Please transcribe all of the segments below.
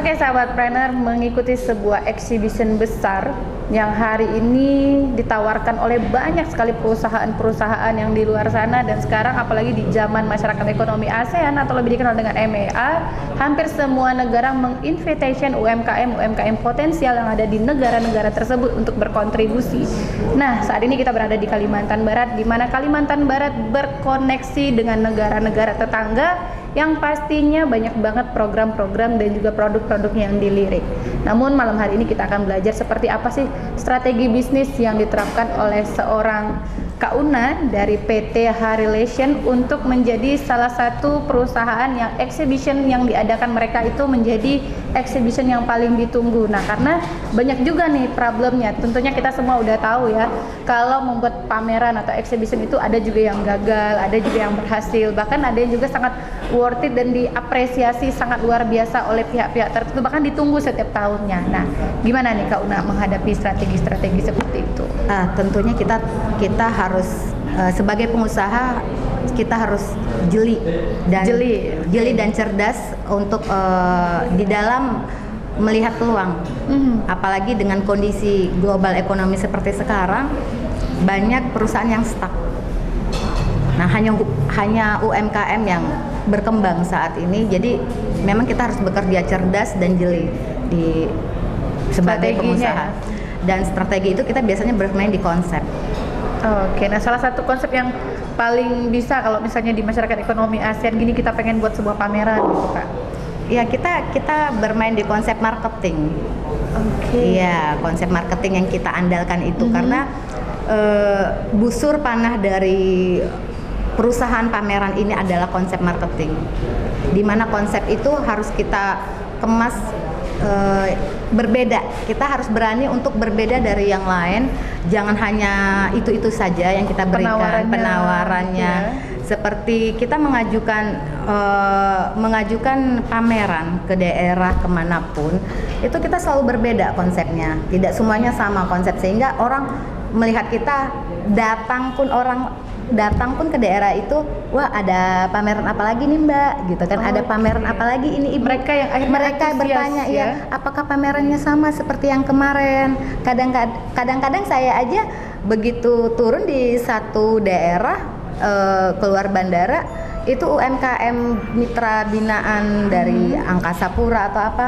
Oke sahabat planner, mengikuti sebuah exhibition besar yang hari ini ditawarkan oleh banyak sekali perusahaan-perusahaan yang di luar sana, dan sekarang apalagi di zaman masyarakat ekonomi ASEAN atau lebih dikenal dengan MEA, hampir semua negara menginvitation UMKM potensial yang ada di negara-negara tersebut untuk berkontribusi. Nah, saat ini kita berada di Kalimantan Barat, di mana Kalimantan Barat berkoneksi dengan negara-negara tetangga yang pastinya banyak banget program-program dan juga produk-produknya yang dilirik. Namun malam hari ini kita akan belajar seperti apa sih strategi bisnis yang diterapkan oleh seorang Kak Una dari PT H-Relation untuk menjadi salah satu perusahaan yang exhibition yang diadakan mereka itu menjadi exhibition yang paling ditunggu. Nah, karena banyak juga nih problemnya. Tentunya kita semua udah tahu ya, kalau membuat pameran atau exhibition itu ada juga yang gagal, ada juga yang berhasil, bahkan ada yang juga sangat worth it dan diapresiasi sangat luar biasa oleh pihak-pihak tertentu, bahkan ditunggu setiap tahunnya. Nah, gimana nih Kak Una menghadapi strategi-strategi seperti itu? Tentunya kita harus sebagai pengusaha kita harus jeli dan cerdas untuk di dalam melihat peluang. Apalagi dengan kondisi global ekonomi seperti sekarang, banyak perusahaan yang stuck. Nah, hanya UMKM yang berkembang saat ini. Jadi memang kita harus bekerja cerdas dan jeli sebagai pengusaha. Dan strategi itu kita biasanya bermain di konsep. Oke, nah salah satu konsep yang paling bisa kalau misalnya di masyarakat ekonomi ASEAN gini kita pengen buat sebuah pameran gitu Kak. Ya, kita bermain di konsep marketing. Oke. Iya, konsep marketing yang kita andalkan itu karena busur panah dari perusahaan pameran ini adalah konsep marketing. Di mana konsep itu harus kita kemas berbeda. Kita harus berani untuk berbeda dari yang lain. Jangan hanya itu saja yang kita berikan penawarannya. Ya. Seperti kita mengajukan pameran ke daerah kemanapun, itu kita selalu berbeda konsepnya. Tidak semuanya sama konsep, sehingga orang melihat kita datang pun ke daerah itu, wah ada pameran apa lagi nih Mbak, gitu kan. Ada pameran apa lagi ini Ibu. Mereka bertanya ya, apakah pamerannya sama seperti yang kemarin. Kadang-kadang saya aja begitu turun di satu daerah keluar bandara, itu UMKM mitra binaan dari Angkasa Pura atau apa,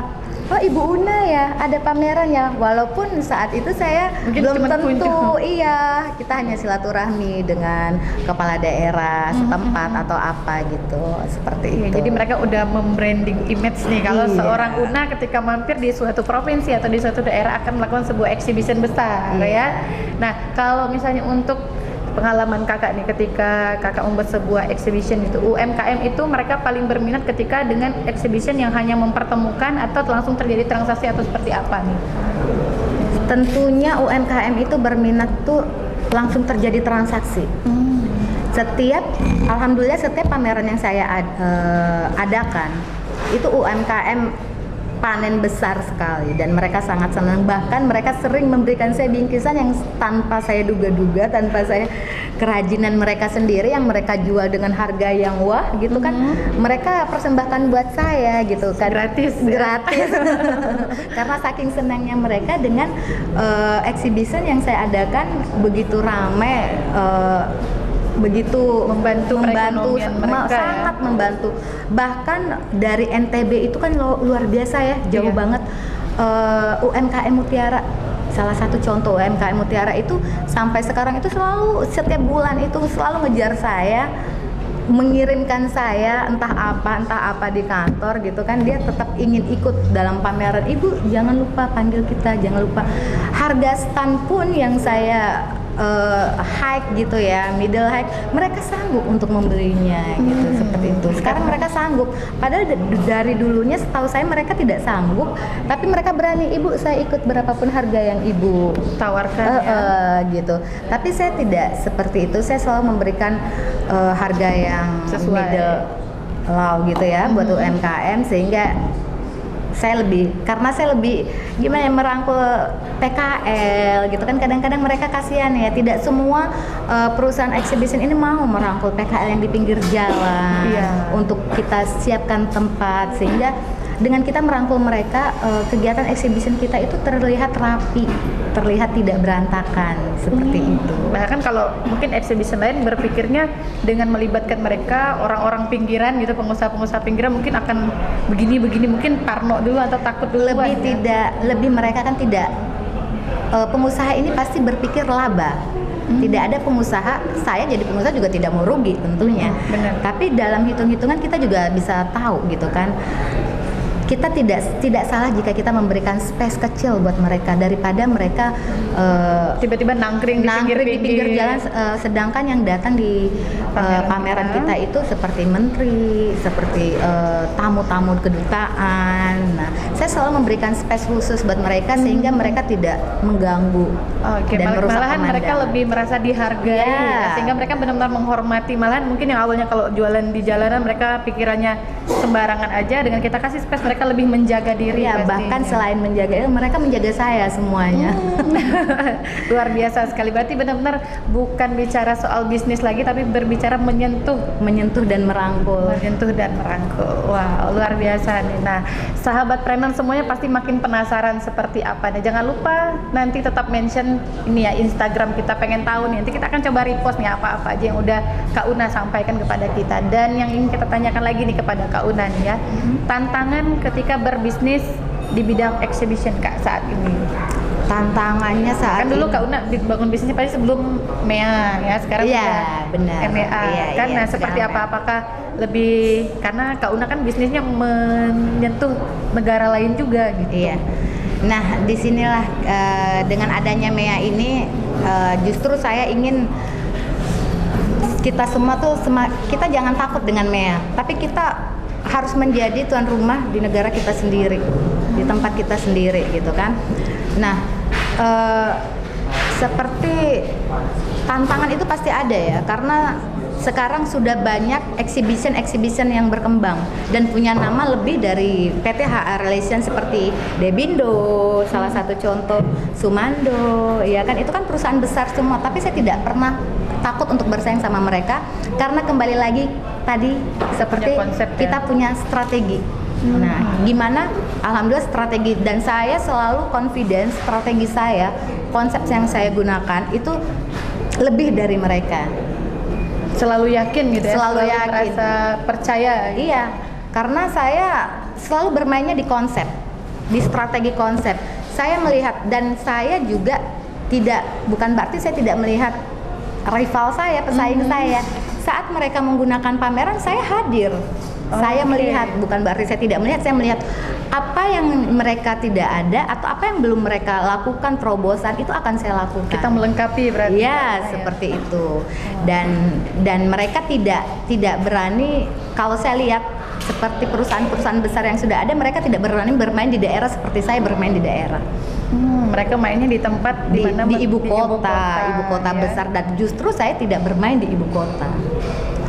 oh Ibu Una ya ada pameran ya, walaupun saat itu saya mungkin belum tentu iya, kita hanya silaturahmi dengan kepala daerah setempat atau apa gitu, seperti itu. Jadi mereka udah membranding image nih kalau seorang Una ketika mampir di suatu provinsi atau di suatu daerah akan melakukan sebuah exhibition besar ya. Nah, kalau misalnya untuk pengalaman kakak nih ketika kakak membuat sebuah exhibition itu, UMKM itu mereka paling berminat ketika dengan exhibition yang hanya mempertemukan atau langsung terjadi transaksi atau seperti apa nih? Tentunya UMKM itu berminat tuh langsung terjadi transaksi. Alhamdulillah setiap pameran yang saya adakan itu UMKM panen besar sekali dan mereka sangat senang. Bahkan mereka sering memberikan saya bingkisan yang tanpa saya duga-duga, tanpa saya kerajinan mereka sendiri yang mereka jual dengan harga yang wah gitu kan. Mereka persembahkan buat saya gitu kan, gratis. Karena saking senangnya mereka dengan exhibition yang saya adakan begitu ramai, begitu membantu mereka, sangat membantu. Bahkan dari NTB itu kan luar biasa ya, jauh banget. UMKM Mutiara, salah satu contoh UMKM Mutiara itu sampai sekarang itu selalu setiap bulan itu selalu ngejar saya, mengirimkan saya entah apa di kantor gitu kan. Dia tetap ingin ikut dalam pameran. Ibu jangan lupa panggil kita, jangan lupa. Harga stand pun yang saya high gitu ya, middle high, mereka sanggup untuk membelinya gitu, seperti itu. Sekarang mereka sanggup, padahal dari dulunya setahu saya mereka tidak sanggup, tapi mereka berani, Ibu saya ikut berapapun harga yang Ibu tawarkan gitu. Tapi saya tidak seperti itu, saya selalu memberikan harga yang sesuai middle low gitu ya buat UMKM, sehingga saya lebih gimana ya, merangkul PKL gitu kan. Kadang-kadang mereka kasihan ya, tidak semua perusahaan exhibition ini mau merangkul PKL yang di pinggir jalan untuk kita siapkan tempat, sehingga dengan kita merangkul mereka, kegiatan exhibition kita itu terlihat rapi, terlihat tidak berantakan seperti itu. Bahkan kalau mungkin exhibition lain berpikirnya dengan melibatkan mereka orang-orang pinggiran gitu, pengusaha-pengusaha pinggiran mungkin akan begini mungkin parno dulu atau takut dulu. Lebih mereka kan tidak, pengusaha ini pasti berpikir laba. Tidak ada pengusaha, saya jadi pengusaha juga tidak mau rugi tentunya. Benar. Tapi dalam hitung-hitungan kita juga bisa tahu gitu kan. Kita tidak salah jika kita memberikan space kecil buat mereka daripada mereka tiba-tiba nangkring di pinggir jalan, sedangkan yang datang di pameran kita itu seperti menteri, seperti tamu-tamu kedutaan. Nah, saya selalu memberikan space khusus buat mereka sehingga mereka tidak mengganggu dan merusak malahan pemandangan. mereka lebih merasa dihargai, Ya. sehingga mereka benar-benar menghormati. Malahan mungkin yang awalnya kalau jualan di jalanan mereka pikirannya sembarangan aja, dengan kita kasih space mereka lebih menjaga diri. Ya, pastinya. bahkan selain menjaga, mereka menjaga saya semuanya. Luar biasa sekali. Berarti benar-benar bukan bicara soal bisnis lagi, tapi berbicara Menyentuh dan merangkul. Wah, luar biasa nih. Nah, sahabat preman semuanya pasti makin penasaran seperti apa nih. Jangan lupa nanti tetap mention ini ya Instagram kita, pengen tahu nih. Nanti kita akan coba repost nih apa-apa aja yang udah Kak Una sampaikan kepada kita. Dan yang ingin kita tanyakan lagi nih kepada Kak Una nih ya. Tantangan ketika berbisnis di bidang exhibition Kak saat ini. Tantangannya saat Kan dulu ini. Kak Una bangun bisnisnya pasti sebelum MEA ya, sekarang Iya, udah benar. MEA Iya, kan. iya, Nah, seperti sekarang apa? Apakah lebih, karena Kak Una kan bisnisnya menyentuh negara lain juga gitu. Iya. Nah, disinilah dengan adanya MEA ini justru saya ingin kita semua tuh kita jangan takut dengan MEA, tapi kita harus menjadi tuan rumah di negara kita sendiri, di tempat kita sendiri gitu kan. Nah, seperti tantangan itu pasti ada ya, karena sekarang sudah banyak exhibition yang berkembang dan punya nama lebih dari PT HR Relation seperti Debindo, salah satu contoh Sumando, ya kan, itu kan perusahaan besar semua, tapi saya tidak pernah takut untuk bersaing sama mereka karena kembali lagi tadi seperti kita punya strategi. Nah, gimana? Alhamdulillah strategi, dan saya selalu confident strategi saya, konsep yang saya gunakan itu lebih dari mereka. Selalu yakin gitu ya, Selalu yakin. merasa percaya. Iya, karena saya selalu bermainnya di konsep, di strategi konsep. Saya melihat, dan saya juga bukan berarti saya tidak melihat rival saya, pesaing saya. Saat mereka menggunakan pameran, saya hadir. Saya melihat, bukan berarti saya tidak melihat, saya melihat apa yang mereka tidak ada atau apa yang belum mereka lakukan, terobosan itu akan saya lakukan. Kita melengkapi berarti. Iya, seperti itu. Dan mereka tidak berani, kalau saya lihat seperti perusahaan-perusahaan besar yang sudah ada, mereka tidak berani bermain di daerah seperti saya bermain di daerah. Mereka mainnya di tempat di ibu kota ya. Besar, dan justru saya tidak bermain di ibu kota.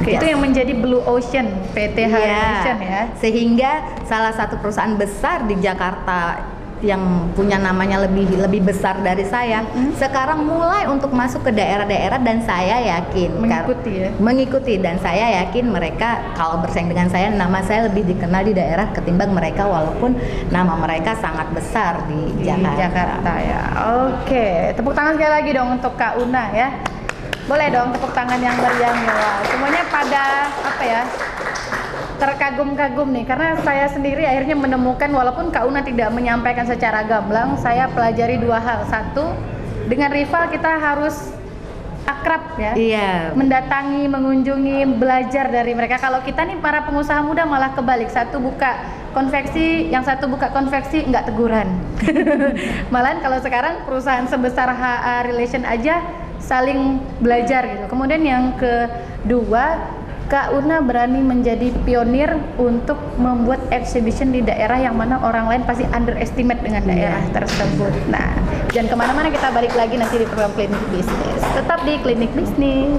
Oke, itu yang menjadi Blue Ocean PT Relation ya. Sehingga salah satu perusahaan besar di Jakarta yang punya namanya lebih besar dari saya, sekarang mulai untuk masuk ke daerah-daerah, dan saya yakin mengikuti, dan saya yakin mereka kalau bersaing dengan saya, nama saya lebih dikenal di daerah ketimbang mereka, walaupun nama mereka sangat besar di Jakarta ya. Oke, tepuk tangan sekali lagi dong untuk Kak Una ya. Boleh dong tepuk tangan yang meriah nih. Wah, semuanya pada terkagum-kagum nih, karena saya sendiri akhirnya menemukan, walaupun Kak Una tidak menyampaikan secara gamblang, saya pelajari dua hal. Satu, dengan rival kita harus akrab ya. Iya. Mendatangi, mengunjungi, belajar dari mereka. Kalau kita nih para pengusaha muda malah kebalik, satu buka konveksi, yang satu buka konveksi nggak teguran. Malahan kalau sekarang perusahaan sebesar HR Relation aja saling belajar gitu. Kemudian yang kedua, Kak Una berani menjadi pionir untuk membuat exhibition di daerah yang mana orang lain pasti underestimate dengan daerah tersebut. Nah, jangan kemana-mana, kita balik lagi nanti di program Klinik Bisnis. Tetap di Klinik Bisnis.